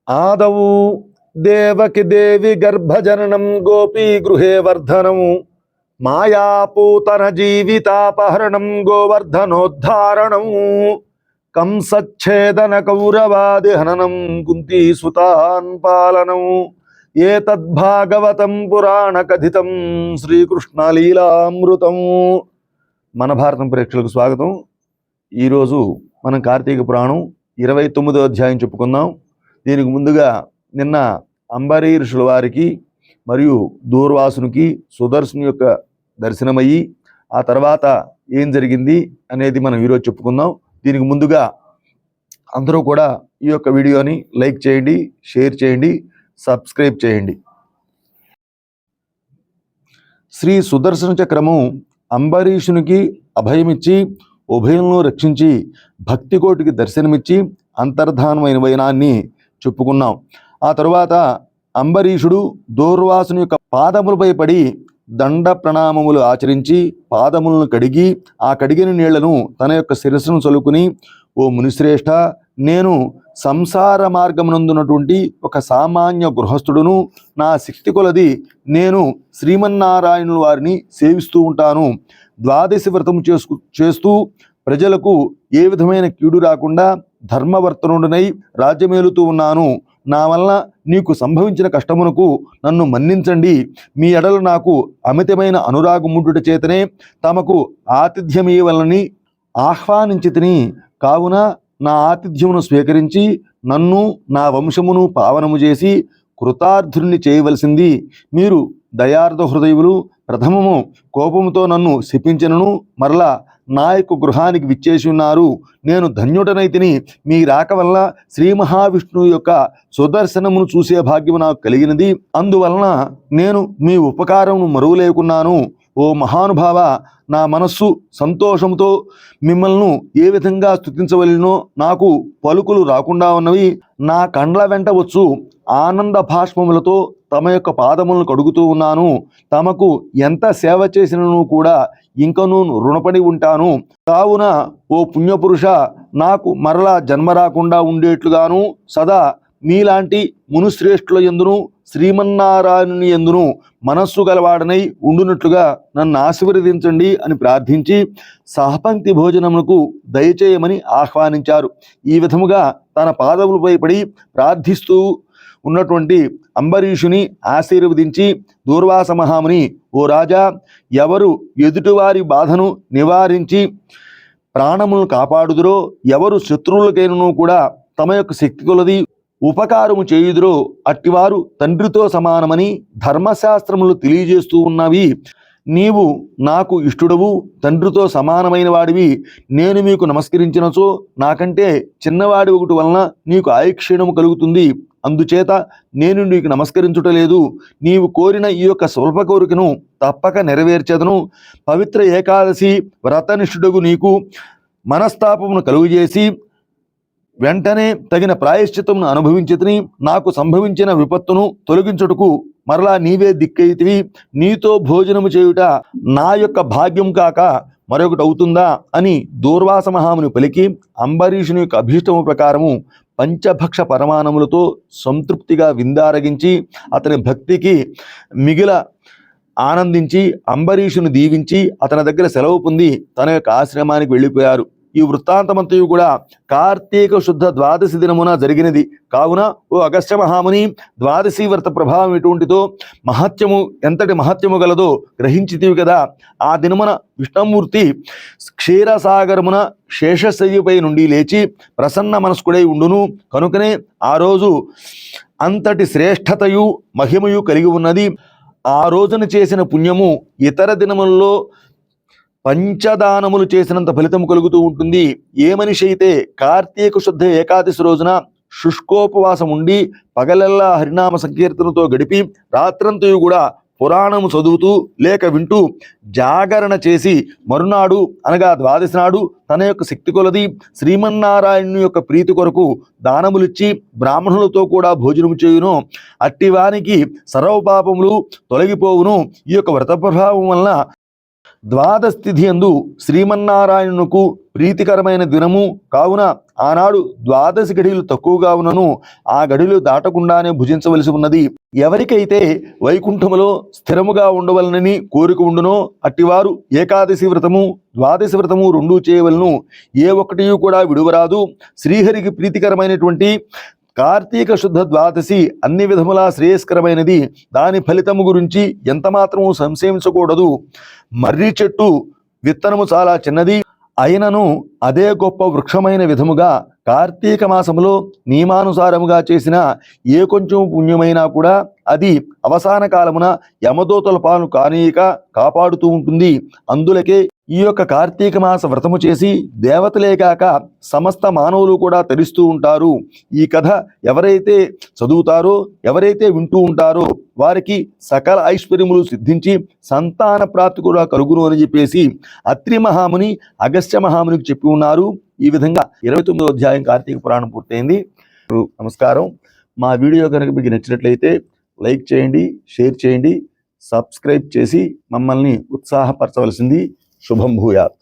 ఆదౌ దేవకి దేవి గర్భజననం గోపీ గృహే వర్ధనం మాయాపూతన జీవితాపహరణం గోవర్ధనోద్ధారణం కంసచ్ఛేదన కౌరవాది హననం కుంతీ సుతాన్ పాలనం ఏతద్భాగవతం పురాణ కథితం శ్రీకృష్ణలీలామృతం. మన భారతం ప్రేక్షకులకు స్వాగతం. ఈరోజు మనం కార్తీక పురాణం 29వ అధ్యాయం చెప్పుకుందాం. దీనికి ముందుగా నిన్న అంబరీషుల వారికి మరియు దూర్వాసునికి సుదర్శను యొక్క దర్శనమయ్యి ఆ తర్వాత ఏం జరిగింది అనేది మనం ఈరోజు చెప్పుకుందాం. దీనికి ముందుగా అందరూ కూడా ఈ యొక్క వీడియోని లైక్ చేయండి, షేర్ చేయండి, సబ్స్క్రైబ్ చేయండి. శ్రీ సుదర్శన చక్రము అంబరీషునికి అభయమిచ్చి ఉభయంలో రక్షించి భక్తికోటికి దర్శనమిచ్చి అంతర్ధానమైన వైనాన్ని చెప్పుకున్నాం. ఆ తరువాత అంబరీషుడు దూర్వాసుని యొక్క పాదములపై పడి దండ ప్రణామములు ఆచరించి పాదములను కడిగి ఆ కడిగిన నీళ్లను తన యొక్క శిరస్సును చలుకుని, ఓ మునిశ్రేష్ఠ, నేను సంసార మార్గమునందున్నటువంటి ఒక సామాన్య గృహస్థుడును. నా శక్తి కొలది నేను శ్రీమన్నారాయణుల వారిని సేవిస్తూ ఉంటాను. ద్వాదశి వ్రతము చేస్తూ ప్రజలకు ఏ విధమైన కీడు రాకుండా ధర్మవర్తనుడినై రాజ్యమేలుతూ ఉన్నాను. నా వలన నీకు సంభవించిన కష్టమునకు నన్ను మన్నించండి. మీ ఎడల నాకు అమితమైన అనురాగముండుట చేతనే తమకు ఆతిథ్యమీయవలని ఆహ్వానించి తిని, కావున నా ఆతిథ్యమును స్వీకరించి నన్ను నా వంశమును పావనము చేసి కృతార్థుల్ని చేయవలసింది. మీరు దయార్థ హృదయులు ప్రథమము కోపముతో నన్ను శపించినను మరలా నా యొక్క గృహానికి విచ్చేసి ఉన్నారు. నేను ధన్యుడనైతిని. మీ రాక వల్ల శ్రీ మహావిష్ణువు యొక్క సుదర్శనమును చూసే భాగ్యము నాకు కలిగినది. అందువలన నేను మీ ఉపకారమును మరువలేకున్నాను. ఓ మహానుభావ, నా మనస్సు సంతోషంతో మిమ్మల్ని ఏ విధంగా స్తుతించవలెనో నాకు పలుకులు రాకుండా ఉన్నవి. నా కండ్ల వెంట వచ్చు ఆనంద భాష్పములతో తమ యొక్క పాదములను కడుగుతూ ఉన్నాను. తమకు ఎంత సేవ చేసినను కూడా ఇంకనూ రుణపడి ఉంటాను. కావున ఓ పుణ్యపురుష, నాకు మరలా జన్మ రాకుండా ఉండేట్లుగాను సదా మీలాంటి మునుశ్రేష్ఠుల యందును శ్రీమన్నారాయణుని యందును మనస్సు గలవాడనై ఉండునట్లుగా నన్ను ఆశీర్వదించండి అని ప్రార్థించి సహపంక్తి భోజనమునకు దయచేయమని ఆహ్వానించారు. ఈ విధముగా తన పాదములపై పడి ప్రార్థిస్తూ ఉన్నటువంటి అంబరీషుని ఆశీర్వదించి దూర్వాస మహాముని, ఓ రాజా, ఎవరు ఎదుటివారి బాధను నివారించి ప్రాణములను కాపాడుదురో, ఎవరు శత్రువులకైనను కూడా తమ యొక్క శక్తి కొలది ఉపకారము చేయుదురో అట్టివారు తండ్రితో సమానమని ధర్మశాస్త్రములు తెలియజేస్తూ ఉన్నవి. నీవు నాకు ఇష్టుడవు, తండ్రితో సమానమైన వాడివి. నేను మీకు నమస్కరించినచో నాకంటే చిన్నవాడి ఒకటి వలన నీకు ఆయుక్షీణము కలుగుతుంది. అందుచేత నేను నీకు నమస్కరించుటలేదు. నీవు కోరిన ఈ యొక్క స్వల్ప కోరికను తప్పక నెరవేర్చెదను. పవిత్ర ఏకాదశి వ్రతనిష్ఠుడగు నీకు మనస్తాపమును కలుగజేసి వెంటనే తగిన ప్రాయశ్చిత్తమును అనుభవించితిని. నాకు సంభవించిన విపత్తును తొలగించుటకు మరలా నీవే దిక్కైతివి. నీతో భోజనము చేయుట నా యొక్క భాగ్యం కాక మరొకటి అవుతుందా అని దూర్వాస మహాముని పలికి అంబరీషుని యొక్క అభీష్టము ప్రకారము పంచభక్ష పరమాణములతో సంతృప్తిగా విందారగించి అతని భక్తికి మిగిల ఆనందించి అంబరీషుని దీవించి అతని దగ్గర సెలవు పొంది తన యొక్క ఆశ్రమానికి వెళ్ళిపోయారు. ఈ వృత్తాంతమంతయు కూడా కార్తీక శుద్ధ ద్వాదశి దినమున జరిగినది. కావున ఓ అగస్త్య మహాముని, ద్వాదశి వ్రత ప్రభావం ఎటువంటిదో, మహత్యము ఎంతటి మహత్యము గలదో గ్రహించితివి కదా. ఆ దినమున విష్ణుమూర్తి క్షీరసాగరమున శేషశయ్యపై నుండి లేచి ప్రసన్న మనస్కుడై ఉండును. కనుకనే ఆ రోజు అంతటి శ్రేష్టతయు మహిమయు కలిగి ఉన్నది. ఆ రోజున చేసిన పుణ్యము ఇతర దినములలో పంచదానములు చేసినంత ఫలితం కలుగుతూ ఉంటుంది. ఏ మనిషి అయితే కార్తీక శుద్ధ ఏకాదశి రోజున శుష్కోపవాసం ఉండి పగలల్లా హరినామ సంకీర్తనతో గడిపి రాత్రంతయు కూడా పురాణము చదువుతూ లేక వింటూ జాగరణ చేసి మరునాడు అనగా ద్వాదశి నాడు తన యొక్క శక్తి కొలది శ్రీమన్నారాయణుని యొక్క ప్రీతి కొరకు దానములిచ్చి బ్రాహ్మణులతో కూడా భోజనము చేయును. అట్టివానికి సర్వపాపములు తొలగిపోవును. ఈ యొక్క వ్రత ప్రభావం వలన ద్వాదశ తిథి యందు శ్రీమన్నారాయణునకు ప్రీతికరమైన దినము కావున ఆనాడు ద్వాదశి గడియలు తక్కువగా ఉన్నను ఆ గడియలు దాటకుండానే భుజించవలసి ఉన్నది. ఎవరికైతే వైకుంఠములో స్థిరముగా ఉండవలనని కోరిక ఉండునో అట్టివారు ఏకాదశి వ్రతము ద్వాదశి వ్రతము రెండూ చేయవలను. ఏ ఒక్కటి కూడా విడువరాదు. శ్రీహరికి ప్రీతికరమైనటువంటి కార్తీక శుద్ధ ద్వాదశి అన్ని విధములా శ్రేయస్కరమైనది. దాని ఫలితము గురించి ఎంత మాత్రము సంశయించకూడదు. మర్రి చెట్టు విత్తనము చాలా చిన్నది అయినను అదే గొప్ప వృక్షమైన విధముగా కార్తీక మాసములో నియమానుసారముగా చేసిన ఏ కొంచెం పుణ్యమైనా కూడా అది అవసాన కాలమున యమదూతల పాలు కానీయక కాపాడుతూ ఉంటుంది. అందులకే ఈ యొక్క కార్తీక మాస వ్రతము చేసి దేవతలే కాక సమస్త మానవులు కూడా తరిస్తూ ఉంటారు. ఈ కథ ఎవరైతే చదువుతారో ఎవరైతే వింటూ ఉంటారో వారికి సకల ఐశ్వర్యములు సిద్ధించి సంతాన ప్రాప్తి కూడా కలుగును అని చెప్పేసి అత్రి మహాముని అగస్త్య మహామునికి చెప్పి ఉన్నారు. ఈ విధంగా 29వ అధ్యాయం కార్తీక పురాణం పూర్తయింది. నమస్కారం. మా వీడియో కనుక మీకు నచ్చినట్లయితే లైక్ చేయండి, షేర్ చేయండి, సబ్స్క్రైబ్ చేసి మమ్మల్ని ఉత్సాహపరచవలసింది. శుభం భూయాత్.